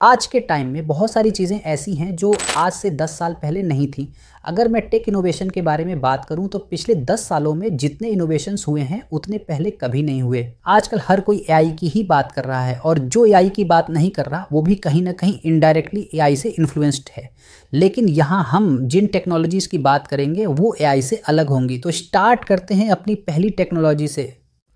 आज के टाइम में बहुत सारी चीज़ें ऐसी हैं जो आज से 10 साल पहले नहीं थी। अगर मैं टेक इनोवेशन के बारे में बात करूं तो पिछले 10 सालों में जितने इनोवेशंस हुए हैं उतने पहले कभी नहीं हुए। आजकल हर कोई एआई की ही बात कर रहा है और जो एआई की बात नहीं कर रहा वो भी कहीं ना कहीं इनडायरेक्टली एआई से इन्फ्लुएंस्ड है। लेकिन यहाँ हम जिन टेक्नोलॉजीज़ की बात करेंगे वो एआई से अलग होंगी। तो स्टार्ट करते हैं अपनी पहली टेक्नोलॉजी से,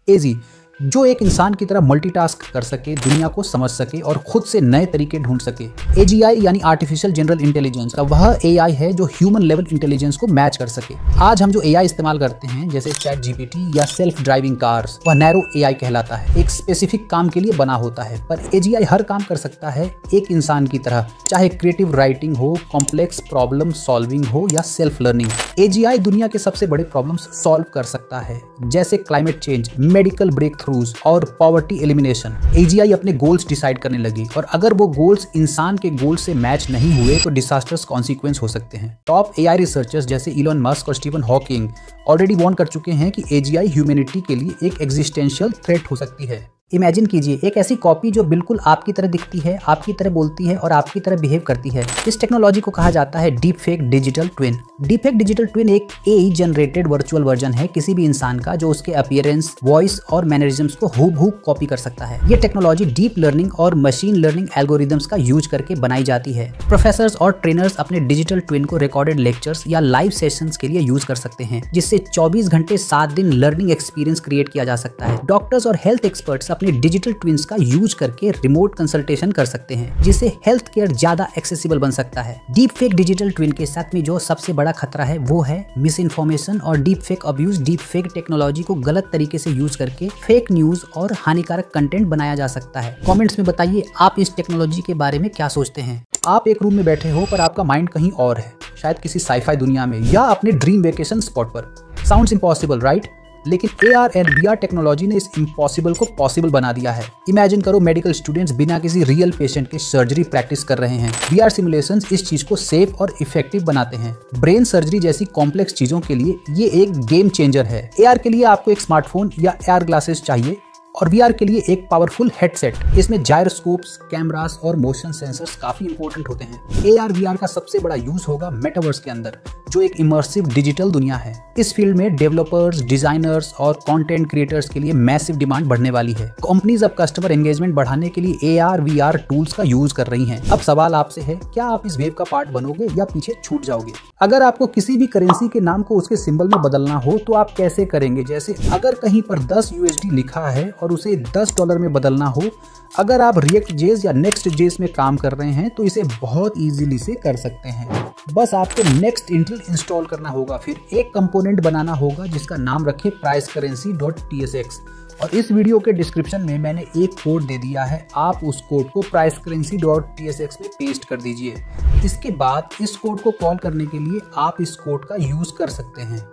एजी, जो एक इंसान की तरह मल्टीटास्क कर सके, दुनिया को समझ सके और खुद से नए तरीके ढूंढ सके। एजीआई यानी आर्टिफिशियल जनरल इंटेलिजेंस का वह एआई है जो ह्यूमन लेवल इंटेलिजेंस को मैच कर सके। आज हम जो एआई इस्तेमाल करते हैं जैसे चैट जीपीटी या सेल्फ ड्राइविंग कार्स, वह नैरो एआई कहलाता है। एक स्पेसिफिक काम के लिए बना होता है, पर एजीआई हर काम कर सकता है एक इंसान की तरह, चाहे क्रिएटिव राइटिंग हो, कॉम्प्लेक्स प्रॉब्लम सॉल्विंग हो या सेल्फ लर्निंग। एजीआई दुनिया के सबसे बड़े प्रॉब्लम्स सॉल्व कर सकता है, जैसे क्लाइमेट चेंज, मेडिकल ब्रेक और पॉवर्टी एलिमिनेशन। एजीआई अपने गोल्स डिसाइड करने लगी और अगर वो गोल्स इंसान के गोल से मैच नहीं हुए तो डिजास्टर्स कॉन्सिक्वेंस हो सकते हैं। टॉप एआई रिसर्चर्स जैसे इलॉन मस्क और स्टीफन हॉकिंग ऑलरेडी वार्न कर चुके हैं कि एजीआई ह्यूमैनिटी के लिए एक एग्जिस्टेंशियल थ्रेट हो सकती है। इमेजिन कीजिए एक ऐसी कॉपी जो बिल्कुल आपकी तरह दिखती है, आपकी तरह बोलती है और आपकी तरह बिहेव करती है। इस टेक्नोलॉजी को कहा जाता है deep fake digital twin. Deep fake digital twin एक एआई जनरेटेड वर्चुअल वर्जन है किसी भी इंसान का जो उसके अपीयरेंस, वॉइस और मैनरिज्म्स को हूबहू कॉपी कर सकता है। ये टेक्नोलॉजी डीप लर्निंग और मशीन लर्निंग एल्गोरिदम्स का यूज करके बनाई जाती है। प्रोफेसर्स और ट्रेनर्स अपने डिजिटल ट्विन को रिकॉर्डेड लेक्चर्स या लाइव सेशंस के लिए यूज कर सकते हैं, जिससे 24 घंटे 7 दिन लर्निंग एक्सपीरियंस क्रिएट किया जा सकता है। डॉक्टर्स और हेल्थ एक्सपर्ट्स अपने डिजिटल ट्विन्स का यूज करके रिमोट कंसल्टेशन कर सकते हैं, जिससे हेल्थ केयर ज्यादा एक्सेसिबल बन सकता है। डीप फेक डिजिटल ट्विन के साथ में जो सबसे बड़ा खतरा है वो है मिस इन्फॉर्मेशन और deep fake abuse. Deep fake technology को गलत तरीके से यूज करके फेक न्यूज और हानिकारक कंटेंट बनाया जा सकता है। कमेंट्स में बताइए आप इस टेक्नोलॉजी के बारे में क्या सोचते हैं। आप एक रूम में बैठे हो पर आपका माइंड कहीं और है, शायद किसी साईफाई दुनिया में या अपने ड्रीम वेकेशन स्पॉट पर। Sounds impossible, right? लेकिन AR एंड VR टेक्नोलॉजी ने इस इम्पॉसिबल को पॉसिबल बना दिया है। इमेजिन करो मेडिकल स्टूडेंट्स बिना किसी रियल पेशेंट के सर्जरी प्रैक्टिस कर रहे हैं। VR सिमुलेशंस इस चीज को सेफ और इफेक्टिव बनाते हैं। ब्रेन सर्जरी जैसी कॉम्प्लेक्स चीजों के लिए ये एक गेम चेंजर है। AR के लिए आपको एक स्मार्टफोन या AR ग्लासेस चाहिए और VR के लिए एक पावरफुल हेडसेट। इसमें जायरोस्कोप्स, कैमरास और मोशन सेंसर्स काफी इंपॉर्टेंट होते हैं। AR VR का सबसे बड़ा यूज होगा मेटावर्स के अंदर, जो एक इमर्सिव डिजिटल दुनिया है। इस फील्ड में डेवलपर्स, डिजाइनर्स और कंटेंट क्रिएटर्स के लिए मैसिव डिमांड बढ़ने वाली है। कंपनीज अब कस्टमर एंगेजमेंट बढ़ाने के लिए AR VR टूल्स का यूज कर रही हैं। अब सवाल आपसे है, क्या आप इस वेव का पार्ट बनोगे या पीछे छूट जाओगे? अगर आपको किसी भी करेंसी के नाम को उसके सिंबल में बदलना हो तो आप कैसे करेंगे? जैसे अगर कहीं पर 10 USD लिखा है और उसे $10 में बदलना हो, अगर आप React.js या Next.js में काम कर रहे हैं तो इसे बहुत इजीली से कर सकते हैं। बस आपको Nextintel इंस्टॉल करना होगा, फिर एक कंपोनेंट बनाना होगा जिसका नाम रखें priceCurrency.tsx। और इस वीडियो के डिस्क्रिप्शन में मैंने एक कोड दे दिया है, आप उस कोड को priceCurrency.tsx में पेस्ट कर दीजिए। इसके बाद इस कोड को कॉल करने के लिए आप इस कोड का यूज कर सकते हैं।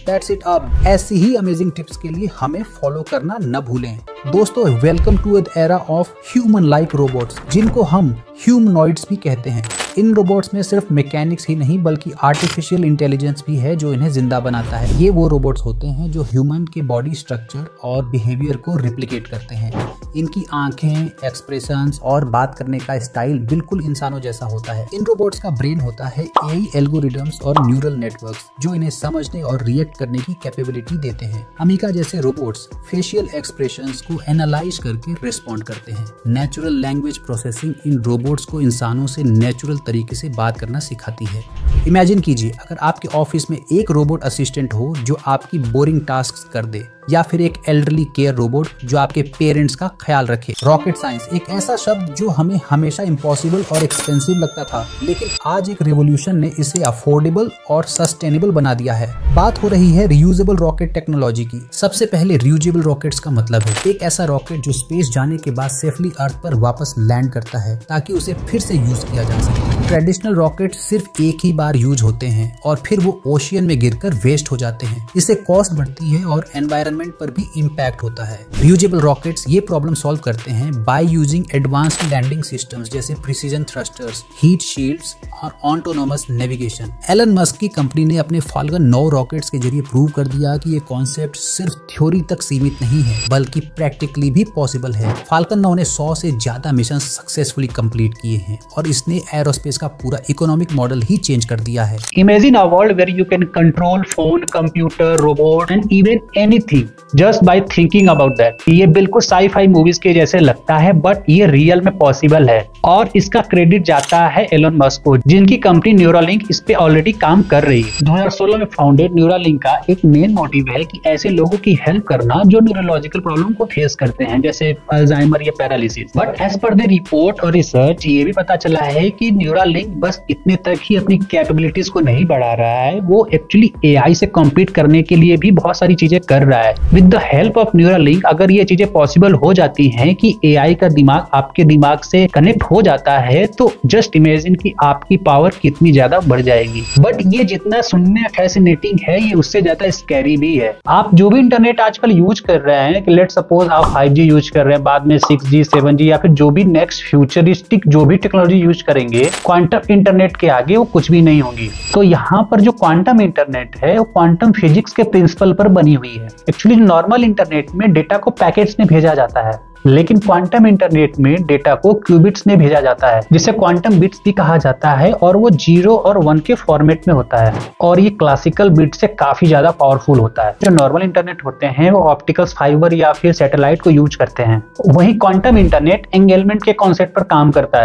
That's it। अब ऐसी ही अमेजिंग टिप्स के लिए हमें फॉलो करना न भूलें। दोस्तों, welcome to the era of human like robots, जिनको हम ह्यूमनॉइड्स भी कहते हैं। इन रोबोट्स में सिर्फ मैकेनिक्स ही नहीं बल्कि आर्टिफिशियल इंटेलिजेंस भी है जो इन्हें जिंदा बनाता है। ये वो रोबोट्स होते हैं जो ह्यूमन के बॉडी स्ट्रक्चर और बिहेवियर को रिप्लिकेट करते हैं। इनकी आंखें, एक्सप्रेशंस और बात करने का स्टाइल बिल्कुल इंसानों जैसा होता है। इन रोबोट्स का ब्रेन होता है एआई एल्गोरिदम्स और न्यूरल नेटवर्क्स, जो इन्हें समझने और रिएक्ट करने की कैपेबिलिटी देते हैं। अमीका जैसे रोबोट्स फेशियल एक्सप्रेशंस को एनालाइज करके रिस्पॉन्ड करते हैं। नेचुरल लैंग्वेज प्रोसेसिंग इन रोबोट्स को इंसानों से नेचुरल तरीके से बात करना सिखाती है। इमेजिन कीजिए अगर आपके ऑफिस में एक रोबोट असिस्टेंट हो जो आपकी बोरिंग टास्क्स कर दे, या फिर एक एल्डरली केयर रोबोट जो आपके पेरेंट्स का ख्याल रखे। रॉकेट साइंस एक ऐसा शब्द जो हमें हमेशा इम्पॉसिबल और एक्सपेंसिव लगता था, लेकिन आज एक रिवोल्यूशन ने इसे अफोर्डेबल और सस्टेनेबल बना दिया है। बात हो रही है रियूजेबल रॉकेट टेक्नोलॉजी की। सबसे पहले रियूजेबल रॉकेट्स का मतलब है एक ऐसा रॉकेट जो स्पेस जाने के बाद सेफली अर्थ पर वापस लैंड करता है ताकि उसे फिर से यूज किया जा सके। ट्रेडिशनल रॉकेट सिर्फ एक ही बार यूज होते हैं और फिर वो ओशियन में गिरकर वेस्ट हो जाते हैं। इससे कॉस्ट बढ़ती है और एनवायरनमेंट एनवायरनमेंट पर भी इम्पैक्ट होता है। रियूजेबल रॉकेट्स ये प्रॉब्लम सॉल्व करते हैं by using advanced landing systems जैसे प्रिसीजन थ्रस्टर्स, हीट शील्ड्स और ऑटोनोमस नेविगेशन। एलन मस्क की कंपनी ने अपने फाल्कन 9 रॉकेट्स के जरिए प्रूव कर दिया कि ये कॉन्सेप्ट सिर्फ थ्योरी तक सीमित नहीं है बल्कि प्रैक्टिकली भी पॉसिबल है। फाल्कन 9 ने 100 से ज्यादा मिशन सक्सेसफुली कंप्लीट किए हैं और इसने एरोस्पेस का पूरा इकोनॉमिक मॉडल ही चेंज कर दिया है। Imagine a world where you can control phone, computer, robot and even anything just by thinking about that। ये बिल्कुल साई-फाई मूवीज के जैसे लगता है बट ये रियल में पॉसिबल है और इसका क्रेडिट जाता है एलन मस्क को, जिनकी कंपनी न्यूरालिंक इस पे ऑलरेडी काम कर रही है। 2016 में फाउंडेड न्यूरालिंक का एक मेन मोटिव है कि ऐसे लोगों की हेल्प करना जो न्यूरोलॉजिकल प्रॉब्लम को फेस करते हैं जैसे अल्जाइमर या paralysis. But as per the report और रिसर्च ये भी पता चला है कि न्यूरालिंक बस इतने तक ही अपनी कैपेबिलिटीज को नहीं बढ़ा रहा है, वो एक्चुअली एआई से कॉम्पीट करने के लिए भी बहुत सारी चीजें कर रहा है। With the help of Neuralink अगर ये चीजें पॉसिबल हो जाती हैं कि एआई का दिमाग आपके दिमाग से कनेक्ट हो जाता है तो जस्ट इमेजिन कि आपकी पावर कितनी ज्यादा बढ़ जाएगी। बट ये जितना सुनने फैसिनेटिंग है ये उससे ज्यादा स्कैरी भी है। आप जो भी इंटरनेट आजकल यूज कर रहे हैं कि लेट सपोज आप 5G यूज कर रहे हैं, बाद में 6G 7G या फिर जो भी नेक्स्ट फ्यूचरिस्टिक जो भी टेक्नोलॉजी यूज करेंगे, क्वांटम इंटरनेट के आगे वो कुछ भी नहीं होगी। तो यहाँ पर जो क्वांटम इंटरनेट है वो क्वांटम फिजिक्स के प्रिंसिपल पर बनी हुई है। एक्चुअली नॉर्मल इंटरनेट में डेटा को पैकेट्स में भेजा जाता है लेकिन क्वांटम इंटरनेट में डेटा को क्यूबिट्स में भेजा जाता है जिसे क्वांटम बिट्स भी कहा जाता है और वो 0 और 1 के फॉर्मेट में होता है और ये क्लासिकल बिट से काफी ज्यादा पावरफुल होता है। जो नॉर्मल इंटरनेट होते हैं वो ऑप्टिकल फाइबर या फिर सैटेलाइट को यूज करते हैं, वहीं क्वांटम इंटरनेट एंगेलमेंट के कॉन्सेप्ट पर काम करता है।